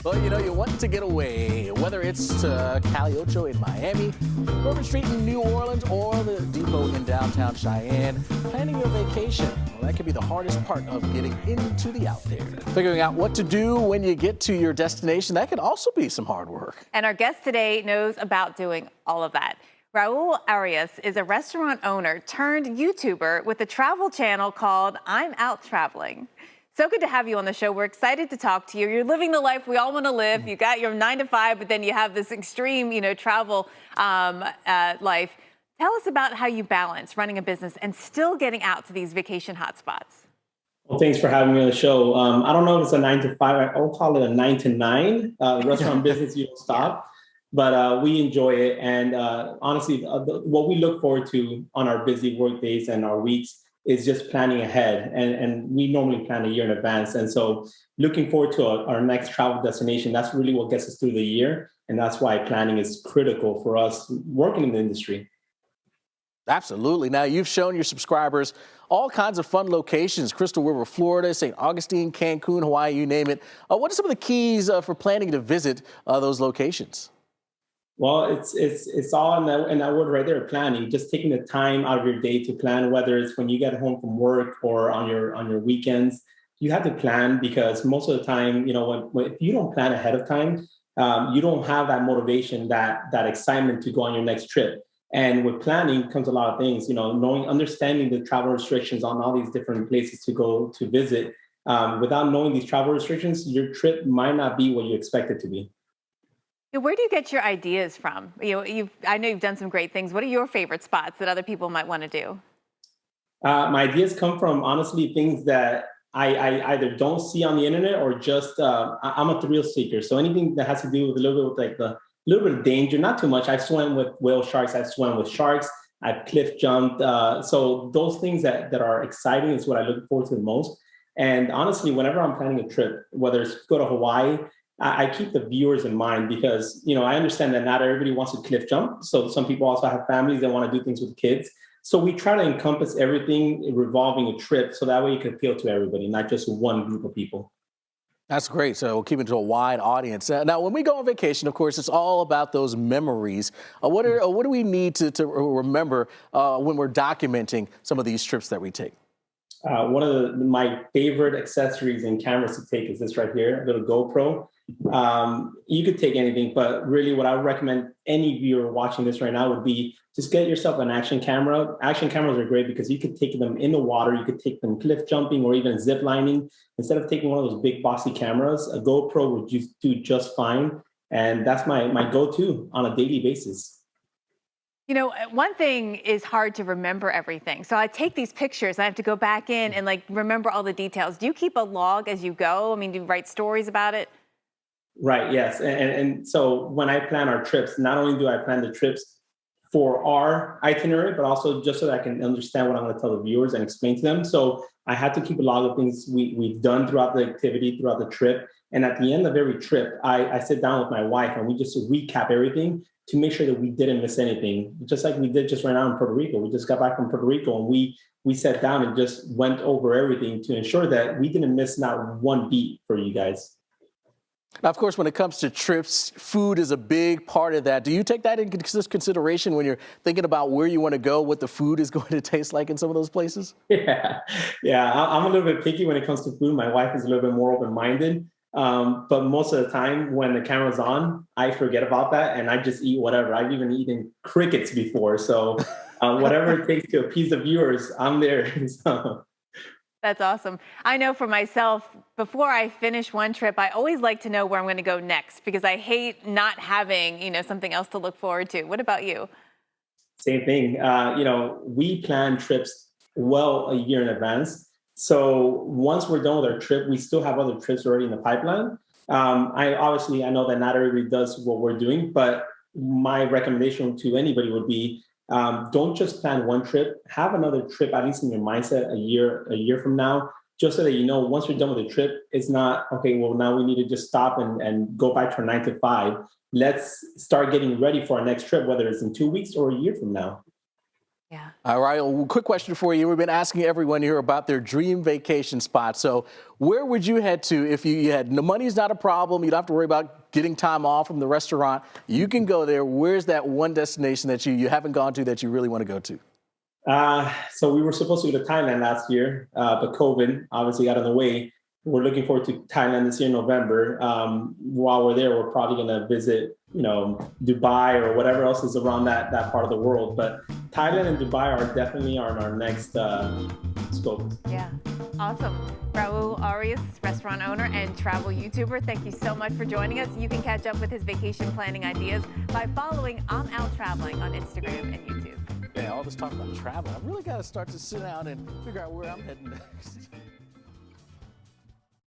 Well, you want to get away, whether it's to Cali Ocho in Miami, Bourbon Street in New Orleans, or the Depot in downtown Cheyenne. Planning your vacation, well, that can be the hardest part of getting into the out there. Figuring out what to do when you get to your destination, that can also be some hard work. And our guest today knows about doing all of that. Raul Arias is a restaurant owner turned YouTuber with a travel channel called I'm Out Traveling. So good to have you on the show. We're excited to talk to you. You're living the life we all want to live. You got your 9 to 5, but then you have this extreme, travel life. Tell us about how you balance running a business and still getting out to these vacation hotspots. Well, thanks for having me on the show. I don't know if it's a 9 to 5. I'll call it a 9 to 9. Restaurant business, you don't stop. But we enjoy it. And honestly, what we look forward to on our busy work days and our weeks is just planning ahead. And we normally plan a year in advance. And so looking forward to our next travel destination, that's really what gets us through the year. And that's why planning is critical for us working in the industry. Absolutely. Now, you've shown your subscribers all kinds of fun locations: Crystal River, Florida, St. Augustine, Cancun, Hawaii, you name it. What are some of the keys for planning to visit those locations? Well, it's all in that word right there, planning. Just taking the time out of your day to plan, whether it's when you get home from work or on your weekends. You have to plan because most of the time, if you don't plan ahead of time, you don't have that motivation, that excitement to go on your next trip. And with planning comes a lot of things, understanding the travel restrictions on all these different places to go to visit. Without knowing these travel restrictions, your trip might not be what you expect it to be. Where do you get your ideas from? I know you've done some great things. What are your favorite spots that other people might want to do? My ideas come from, honestly, things that I either don't see on the internet or just I'm a thrill seeker. So anything that has to do with a little bit with like the little bit of danger, not too much. I've swam with whale sharks. I've swam with sharks. I've cliff jumped. So those things that are exciting is what I look forward to the most. And honestly, whenever I'm planning a trip, whether it's go to Hawaii, I keep the viewers in mind because, I understand that not everybody wants to cliff jump. So some people also have families that want to do things with kids. So we try to encompass everything revolving a trip so that way you can appeal to everybody, not just one group of people. That's great. So we'll keep it to a wide audience. Now, when we go on vacation, of course, it's all about those memories. What do we need to remember when we're documenting some of these trips that we take? One of my favorite accessories and cameras to take is this right here, a little GoPro. You could take anything, but really what I would recommend any viewer watching this right now would be just get yourself an action camera. Action cameras are great because you could take them in the water, you could take them cliff jumping or even zip lining. Instead of taking one of those big boxy cameras, a GoPro would do just fine. And that's my go-to on a daily basis. One thing is hard to remember everything. So I take these pictures, I have to go back in and remember all the details. Do you keep a log as you go? I mean, do you write stories about it? Right, yes. And so when I plan our trips, not only do I plan the trips for our itinerary, but also just so that I can understand what I'm going to tell the viewers and explain to them. So I had to keep a log of things we've done throughout the activity, throughout the trip. And at the end of every trip, I sit down with my wife and we just recap everything to make sure that we didn't miss anything, just like we did just right now in Puerto Rico. We just got back from Puerto Rico and we sat down and just went over everything to ensure that we didn't miss not one beat for you guys. Now, of course, when it comes to trips, food is a big part of that. Do you take that into consideration when you're thinking about where you want to go, what the food is going to taste like in some of those places? Yeah. I'm a little bit picky when it comes to food. My wife is a little bit more open-minded. But most of the time when the camera's on, I forget about that and I just eat whatever. I've even eaten crickets before. So whatever it takes to appease the viewers, I'm there. So. That's awesome. I know for myself, before I finish one trip, I always like to know where I'm going to go next because I hate not having, something else to look forward to. What about you? Same thing. We plan trips well a year in advance. So once we're done with our trip, we still have other trips already in the pipeline. I know that not everybody does what we're doing, but my recommendation to anybody would be don't just plan one trip, have another trip, at least in your mindset a year from now, just so that once you're done with the trip, it's not, okay, well, now we need to just stop and go back to our 9 to 5. Let's start getting ready for our next trip, whether it's in 2 weeks or a year from now. Yeah. All right, well, quick question for you. We've been asking everyone here about their dream vacation spot. So where would you head to if you had, no, money's not a problem, you don't have to worry about getting time off from the restaurant, you can go there. Where's that one destination that you haven't gone to that you really want to go to? So we were supposed to go to Thailand last year, but COVID obviously got in the way. We're looking forward to Thailand this year in November. While we're there, we're probably going to visit, Dubai or whatever else is around that part of the world. But Thailand and Dubai are definitely on our next scope. Yeah, awesome. Raul Arias, restaurant owner and travel YouTuber, thank you so much for joining us. You can catch up with his vacation planning ideas by following I'm Out Traveling on Instagram and YouTube. Yeah, all this talk about travel, I really got to start to sit down and figure out where I'm heading next.